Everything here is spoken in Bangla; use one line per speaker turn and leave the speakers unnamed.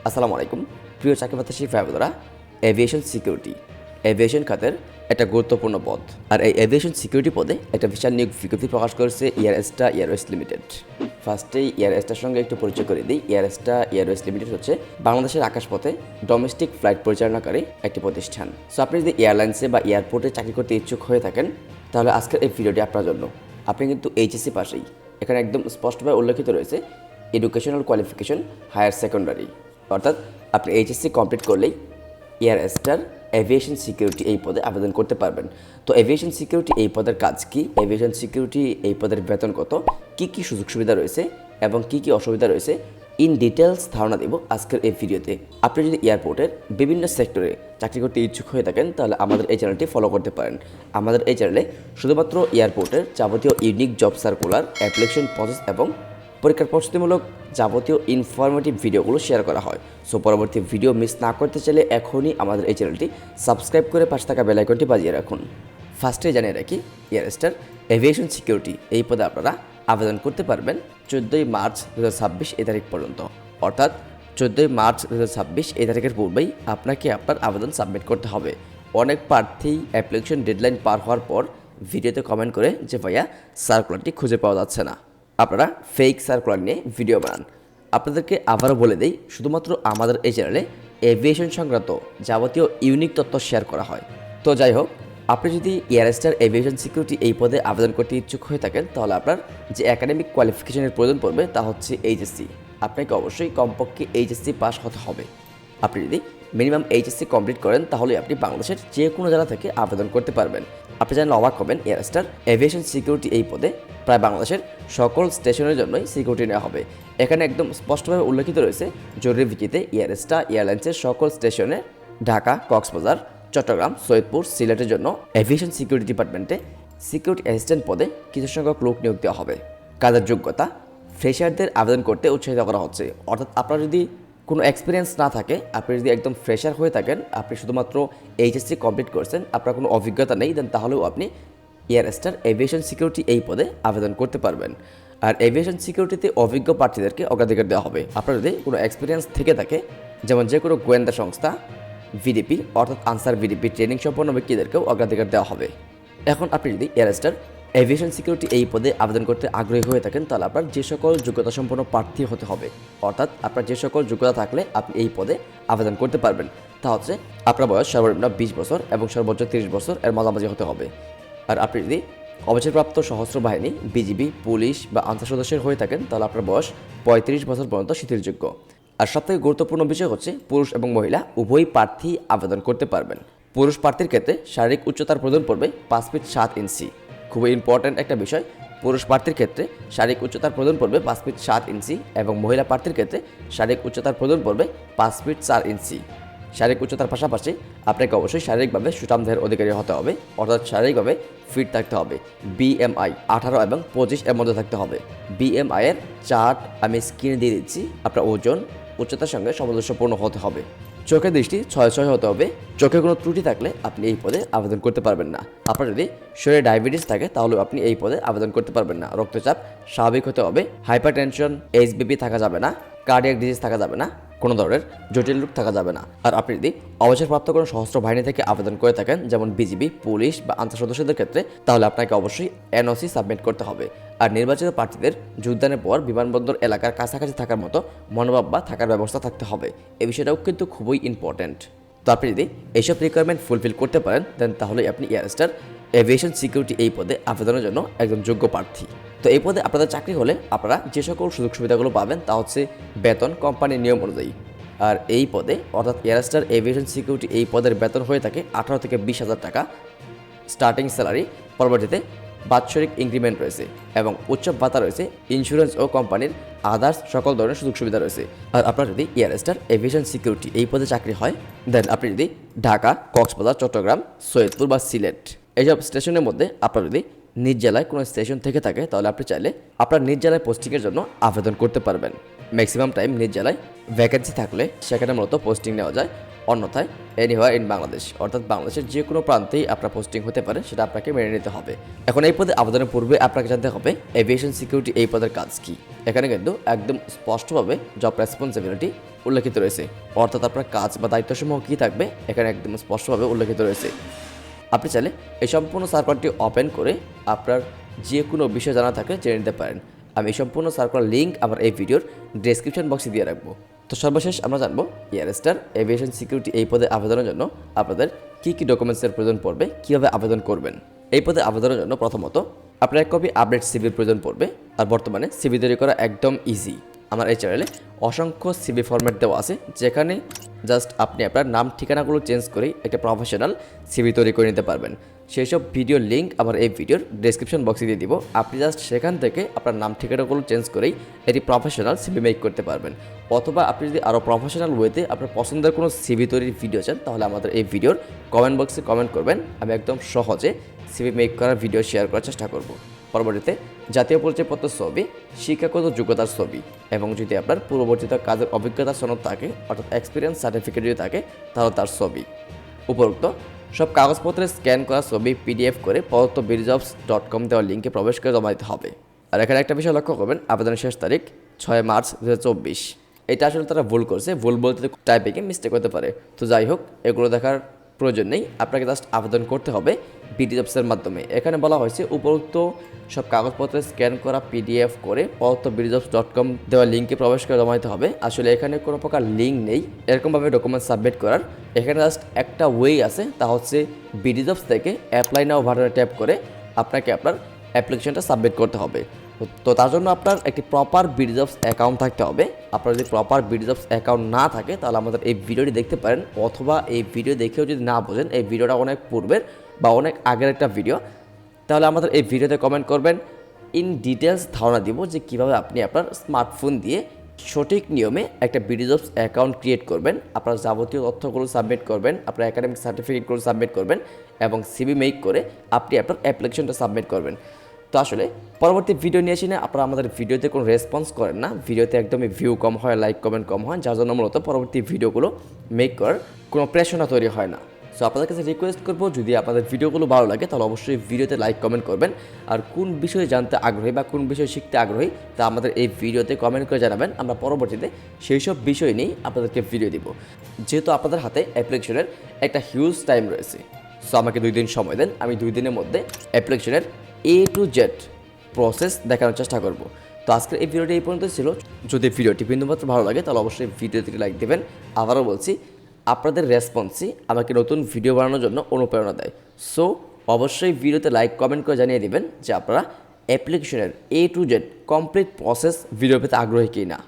আসসালামু আলাইকুম প্রিয় চাকরিপ্রত্যাশী ভাই-বোনেরা। এভিয়েশন সিকিউরিটি এভিয়েশন খাতের একটা গুরুত্বপূর্ণ পদ। আর এই এভিয়েশন সিকিউরিটি পদে একটা বিশাল নিয়োগ বিজ্ঞপ্তি প্রকাশ করেছে এয়ারএস্টা এয়ারওয়েজ লিমিটেড। ফার্স্টেই এয়ারএস্টার সঙ্গে একটু পরিচয় করে দিই। এয়ারএস্টা এয়ারওয়েজ লিমিটেড হচ্ছে বাংলাদেশের আকাশপথে ডোমেস্টিক ফ্লাইট পরিচালনাকারী একটি প্রতিষ্ঠান। সো আপনি যদি এয়ারলাইন্সে বা এয়ারপোর্টে চাকরি করতে ইচ্ছুক হয়ে থাকেন তাহলে আজকের এই ভিডিওটি আপনার জন্য। আপনি কিন্তু এইচএসসি পাশেই, এখানে একদম স্পষ্টভাবে উল্লেখিত রয়েছে এডুকেশনাল কোয়ালিফিকেশন হায়ার সেকেন্ডারি, অর্থাৎ আপনি এইচএসসি কমপ্লিট করলেই এয়ারএস্টার এভিয়েশন সিকিউরিটি এই পদে আবেদন করতে পারবেন। তো এভিয়েশন সিকিউরিটি এই পদের কাজ কি, এভিয়েশন সিকিউরিটি এই পদের বেতন কত, কী সুযোগ সুবিধা রয়েছে এবং কী অসুবিধা রয়েছে, ইন ডিটেলস ধারণা দেব আজকের এই ভিডিওতে। আপনি যদি এয়ারপোর্টের বিভিন্ন সেক্টরে চাকরি করতে ইচ্ছুক হয়ে থাকেন তাহলে আমাদের এই চ্যানেলটি ফলো করতে পারেন। আমাদের এই চ্যানেলে শুধুমাত্র এয়ারপোর্টের যাবতীয় unique job circular, application process এবং পরীক্ষার প্রস্তুতিমূলক যাবতীয় ইনফরমেটিভ ভিডিওগুলো শেয়ার করা হয়। সো পরবর্তী ভিডিও মিস না করতে চাইলে এখনই আমাদের এই চ্যানেলটি সাবস্ক্রাইব করে পাশে থাকা বেল আইকনটি বাজিয়ে রাখুন। ফার্স্টে জানিয়ে রাখি, এয়ারএস্টার এভিয়েশন সিকিউরিটি এই পদে আপনারা আবেদন করতে পারবেন 14ই মার্চ 2026 এই তারিখ পর্যন্ত। অর্থাৎ 14ই মার্চ 2026 এই তারিখের পূর্বেই আপনাকে আপনার আবেদন সাবমিট করতে হবে। অনেক প্রার্থী অ্যাপ্লিকেশন ডেডলাইন পার হওয়ার পর ভিডিওতে কমেন্ট করে যে ভাইয়া সার্কুলারটি খুঁজে পাওয়া যাচ্ছে না, আপনারা ফেক সার্কুলার নিয়ে ভিডিও বানান। আপনাদেরকে আবারও বলে দেই, শুধুমাত্র আমাদের এই চ্যানেলে এভিয়েশন সংক্রান্ত যাবতীয় ইউনিক তথ্য শেয়ার করা হয়। তো যাই হোক, আপনি যদি এয়ারএস্টার এভিয়েশন সিকিউরিটি এই পদে আবেদন করতে ইচ্ছুক হয়ে থাকেন তাহলে আপনার যে একাডেমিক কোয়ালিফিকেশনের প্রয়োজন পড়বে তা হচ্ছে এইচএসসি। আপনাকে অবশ্যই কমপক্ষে এইচএসসি পাস হতে হবে। আপনি যদি মিনিমাম এইচএসসি কমপ্লিট করেন তাহলে আপনি বাংলাদেশের যে কোনো জেলা থেকে আবেদন করতে পারবেন। আপনি জানেন অবাক হবেন, এয়ারএস্টার এভিয়েশন সিকিউরিটি এই পদে প্রায় বাংলাদেশের সকল স্টেশনের জন্যই সিকিউরিটি নেওয়া হবে। এখানে একদম স্পষ্টভাবে উল্লেখিত রয়েছে জরুরি ভিত্তিতে এয়ারএস্টা এয়ারলাইন্সের সকল স্টেশনে ঢাকা, কক্সবাজার, চট্টগ্রাম, সৈয়দপুর, সিলেটের জন্য এভিয়েশন সিকিউরিটি ডিপার্টমেন্টে সিকিউরিটি অ্যাসিস্ট্যান্ট পদে কিছু সংখ্যক লোক নিয়োগ দেওয়া হবে। কাজের যোগ্যতা, ফ্রেশারদের আবেদন করতে উৎসাহিত করা হচ্ছে। অর্থাৎ আপনার যদি কোনো এক্সপিরিয়েন্স না থাকে, আপনি যদি একদম ফ্রেশার হয়ে থাকেন, আপনি শুধুমাত্র এইচএসসি কমপ্লিট করছেন, আপনার কোনো অভিজ্ঞতা নেই, দেন তাহলেও আপনি এয়ারএস্টার এভিয়েশন সিকিউরিটি এই পদে আবেদন করতে পারবেন। আর এভিয়েশন সিকিউরিটিতে অভিজ্ঞ প্রার্থীদেরকে অগ্রাধিকার দেওয়া হবে। আপনার যদি কোনো এক্সপিরিয়েন্স থেকে থাকে, যেমন যে কোনো গোয়েন্দা সংস্থা, ভিডিপি অর্থাৎ আনসার ভিডিপি ট্রেনিং সম্পন্ন ব্যক্তিদেরকেও অগ্রাধিকার দেওয়া হবে। এখন আপনি যদি এয়ারএস্টার এভিয়েশন সিকিউরিটি এই পদে আবেদন করতে আগ্রহী হয়ে থাকেন তাহলে আপনার যে সকল যোগ্যতা সম্পন্ন প্রার্থী হতে হবে, অর্থাৎ আপনার যে সকল যোগ্যতা থাকলে আপনি এই পদে আবেদন করতে পারবেন তা হচ্ছে আপনার বয়স সর্বনিম্ন 20 বছর এবং সর্বোচ্চ 30 বছর এর মাঝামাঝি হতে হবে। আর আপনি যদি অবসরপ্রাপ্ত সশস্ত্র বাহিনী, বিজিবি, পুলিশ বা আনসার সদস্যের হয়ে থাকেন তাহলে আপনার বয়স 35 বছর পর্যন্ত শিথিলযোগ্য। আর সবথেকে গুরুত্বপূর্ণ বিষয় হচ্ছে পুরুষ এবং মহিলা উভয় প্রার্থী আবেদন করতে পারবেন। পুরুষ প্রার্থীর ক্ষেত্রে শারীরিক উচ্চতার প্রয়োজন পড়বে 5 ফিট 7 ইঞ্চি। খুবই ইম্পর্ট্যান্ট একটা বিষয়, পুরুষ প্রার্থীর ক্ষেত্রে শারীরিক উচ্চতার প্রয়োজন পড়বে 5 ফিট 7 ইঞ্চি এবং মহিলা প্রার্থীর ক্ষেত্রে শারীরিক উচ্চতার প্রয়োজন পড়বে 5 ফিট 4 ইঞ্চি। শারীরিক উচ্চতার পাশাপাশি আপনাকে অবশ্যই শারীরিকভাবে সুঠাম দেহের অধিকারী হতে হবে, অর্থাৎ শারীরিকভাবে ফিট থাকতে হবে। বিএমআই 18 এবং 25 এর মধ্যে থাকতে হবে। বিএমআই এর চার্ট আমি স্ক্রিনে দিয়ে দিচ্ছি। আপনার ওজন উচ্চতার সঙ্গে সামঞ্জস্যপূর্ণ হতে হবে। চোখের দৃষ্টি 6/6 হতে হবে। চোখে কোনো ত্রুটি থাকলে আপনি এই পদে আবেদন করতে পারবেন না। আপনার যদি শরীরে ডায়াবেটিস থাকে তাহলেও আপনি এই পদে আবেদন করতে পারবেন না। রক্তচাপ স্বাভাবিক হতে হবে। হাইপার টেনশন, এইচবিপি থাকা যাবে না। কার্ডিয়াক ডিজিজ থাকা যাবে না। কোনো ধরনের জটিল রোগ থাকা যাবে না। আর আপনি যদি অবসরপ্রাপ্ত কোনো সশস্ত্র বাহিনী থেকে আবেদন করে থাকেন, যেমন বিজিবি, পুলিশ বা আনসার সদস্যদের ক্ষেত্রে, তাহলে আপনাকে অবশ্যই এনওসি সাবমিট করতে হবে। আর নির্বাচিত প্রার্থীদের যোগদানের পর বিমানবন্দর এলাকার কাছাকাছি থাকার মতো মনোভাব বা থাকার ব্যবস্থা থাকতে হবে। এই বিষয়টাও কিন্তু খুবই ইম্পর্ট্যান্ট। তো আপনি যদি এইসব রিকোয়ারমেন্ট ফুলফিল করতে পারেন দেন তাহলে আপনি এয়ারএস্টার এভিয়েশন সিকিউরিটি এই পদে আবেদনের জন্য একজন যোগ্য প্রার্থী। তো এই পদে আপনাদের চাকরি হলে আপনারা যে সকল সুযোগ সুবিধাগুলো পাবেন তা হচ্ছে বেতন কোম্পানির নিয়ম অনুযায়ী। আর এই পদে অর্থাৎ এয়ারএস্টার এভিয়েশন সিকিউরিটি এই পদের বেতন হয়ে থাকে 18 থেকে 20,000 টাকা স্টার্টিং স্যালারি। পরবর্তীতে বাৎসরিক ইনক্রিমেন্ট রয়েছে এবং উচ্চ ভাতা রয়েছে, ইন্স্যুরেন্স ও কোম্পানির আদার্স সকল ধরনের সুযোগ সুবিধা রয়েছে। আর আপনার যদি এয়ারএস্টার এভিয়েশন সিকিউরিটি এই পদে চাকরি হয় দেন আপনি যদি ঢাকা, কক্সবাজার, চট্টগ্রাম, সৈয়দপুর বা সিলেট এইসব স্টেশনের মধ্যে আপনার যদি নিজ জেলায় কোনো স্টেশন থেকে থাকে তাহলে আপনি চাইলে আপনার নিজ জেলায় পোস্টিংয়ের জন্য আবেদন করতে পারবেন। ম্যাক্সিমাম টাইম নিজ জেলায় ভ্যাকেন্সি থাকলে সেখানে মূলত পোস্টিং নেওয়া যায়, অন্যথায় এনিহোয়ার ইন বাংলাদেশ অর্থাৎ বাংলাদেশের যে কোনো প্রান্তেই আপনার পোস্টিং হতে পারে, সেটা আপনাকে মেনে নিতে হবে। এখন এই পদে আবেদনের পূর্বে আপনাকে জানতে হবে এভিয়েশন সিকিউরিটি এই পদের কাজ কী। এখানে কিন্তু একদম স্পষ্টভাবে জব রেসপন্সিবিলিটি উল্লেখিত রয়েছে, অর্থাৎ আপনার কাজ বা দায়িত্বসমূহ কী থাকবে এখানে একদম স্পষ্টভাবে উল্লেখিত রয়েছে। আপনি চাইলে এই সম্পূর্ণ সার্কুলারটি ওপেন করে আপনার যে কোনো বিষয় জানা থাকলে জেনে নিতে পারেন। আমি এই সম্পূর্ণ সার্কুলার লিঙ্ক আমার এই ভিডিওর ডেসক্রিপশন বক্সে দিয়ে রাখবো। তো সর্বশেষ আমরা জানবো এয়ারস্টার এভিয়েশন সিকিউরিটি এই পদে আবেদনের জন্য আপনাদের কী কী ডকুমেন্টসের প্রয়োজন পড়বে, কীভাবে আবেদন করবেন। এই পদে আবেদনের জন্য প্রথমত আপনার এক কপি আপডেট সিভির প্রয়োজন পড়বে। আর বর্তমানে সিভি তৈরি করা একদম ইজি। আমার এই চ্যানেলে অসংখ্য সিভি ফরম্যাট দেওয়া আছে, যেখানে জাস্ট আপনি আপনার নাম ঠিকানাগুলো চেঞ্জ করেই একটা প্রফেশনাল সিভি তৈরি করে নিতে পারবেন। সেই সব ভিডিওর লিঙ্ক আমার এই ভিডিওর ডেসক্রিপশন বক্সে দিয়ে দিব। আপনি জাস্ট সেখান থেকে আপনার নাম ঠিকানাগুলো চেঞ্জ করেই এটি প্রফেশনাল সিভি মেক করতে পারবেন। অথবা আপনি যদি আরও প্রফেশনাল ওয়েতে আপনার পছন্দের কোনো সিভি তৈরির ভিডিও চান, তাহলে আমাদের এই ভিডিওর কমেন্ট বক্সে কমেন্ট করবেন। আমি একদম সহজে সিভি মেক করার ভিডিও শেয়ার করার চেষ্টা করব। পরবর্তীতে জাতীয় পরিচয়পত্র ছবি, শিক্ষাগত যোগ্যতার ছবি এবং যদি আপনার পূর্ববর্তীত কাজের অভিজ্ঞতার সনদ থাকে, অর্থাৎ এক্সপিরিয়েন্স সার্টিফিকেট যদি থাকে, তাহলে তার ছবি। উপরোক্ত সব কাগজপত্রের স্ক্যান করা ছবি পিডিএফ করে প্রদত্ত BDjobs.com দেওয়া লিঙ্কে প্রবেশ করে জমা দিতে হবে। আর এখানে একটা বিষয় লক্ষ্য করবেন, আবেদনের শেষ তারিখ 6 মার্চ 2024। এটা আসলে তারা ভুল করছে, ভুল বলতে টাইপিংয়ে মিস্টেক হতে পারে। তো যাই হোক, এগুলো দেখার প্রয়োজন নেই, আপনাকে জাস্ট আবেদন করতে হবে BDjobs-এর মাধ্যমে। এখানে বলা হয়েছে উপরোক্ত সব কাগজপত্রে স্ক্যান করা পিডিএফ করে প্রদত্ত BDjobs.com দেওয়া লিঙ্কে প্রবেশ করে জমা দিতে হবে। আসলে এখানে কোনো প্রকার লিঙ্ক নেই এরকমভাবে ডকুমেন্ট সাবমিট করার। এখানে জাস্ট একটা ওয়ে আছে, তা হচ্ছে BDjobs থেকে অ্যাপ্লাই নাও বাটনে ট্যাপ করে আপনাকে আপনার অ্যাপ্লিকেশনটা সাবমিট করতে হবে। তো তার জন্য আপনার একটি প্রপার BDjobs অ্যাকাউন্ট থাকতে হবে। আপনার যদি প্রপার BDjobs অ্যাকাউন্ট না থাকে, তাহলে আমাদের এই ভিডিওটি দেখতে পারেন, অথবা এই ভিডিও দেখেও যদি না বোঝেন, এই ভিডিওটা অনেক পূর্বের বা অনেক আগের একটা ভিডিও, তাহলে আমাদের এই ভিডিওতে কমেন্ট করবেন। ইন ডিটেলস ধারণা দিব যে কীভাবে আপনি আপনার স্মার্টফোন দিয়ে সঠিক নিয়মে একটা BDjobs অ্যাকাউন্ট ক্রিয়েট করবেন, আপনার যাবতীয় তথ্যগুলো সাবমিট করবেন, আপনার একাডেমিক সার্টিফিকেটগুলো সাবমিট করবেন এবং সিভি মেক করে আপনি আপনার অ্যাপ্লিকেশনটা সাবমিট করবেন। তো আসলে পরবর্তী ভিডিও নিয়ে আসি না, আপনারা আমাদের ভিডিওতে কোনো রেসপন্স করেন না, ভিডিওতে একদমই ভিউ কম হয়, লাইক কমেন্ট কম হয়, যার জন্য মূলত পরবর্তী ভিডিওগুলো মেক করার কোনো প্রেশনা তৈরি হয় না। সো আপনাদের কাছে রিকোয়েস্ট করবো, যদি আপনাদের ভিডিওগুলো ভালো লাগে তাহলে অবশ্যই ভিডিওতে লাইক কমেন্ট করবেন। আর কোন বিষয়ে জানতে আগ্রহী বা কোন বিষয়ে শিখতে আগ্রহী তা আমাদের এই ভিডিওতে কমেন্ট করে জানাবেন। আমরা পরবর্তীতে সেই সব বিষয় নিয়েই আপনাদেরকে ভিডিও দিব। যেহেতু আপনাদের হাতে অ্যাপ্লিকেশনের একটা হিউজ টাইম রয়েছে, সো আমাকে 2 দিন সময় দেন। আমি 2 দিনের মধ্যে অ্যাপ্লিকেশনের A to Z প্রসেস দেখানোর চেষ্টা করব। তো আজকের এই ভিডিওটি এই পর্যন্ত ছিল। যদি ভিডিওটি বিন্দুমাত্র ভালো লাগে তাহলে অবশ্যই ভিডিওতে লাইক দেবেন। আবারও বলছি, আপনাদের রেসপন্সই আমাকে নতুন ভিডিও বানানোর জন্য অনুপ্রেরণা দেয়। সো অবশ্যই ভিডিওতে লাইক কমেন্ট করে জানিয়ে দেবেন যে আপনারা অ্যাপ্লিকেশনের A to Z complete process video পেতে আগ্রহী কি না।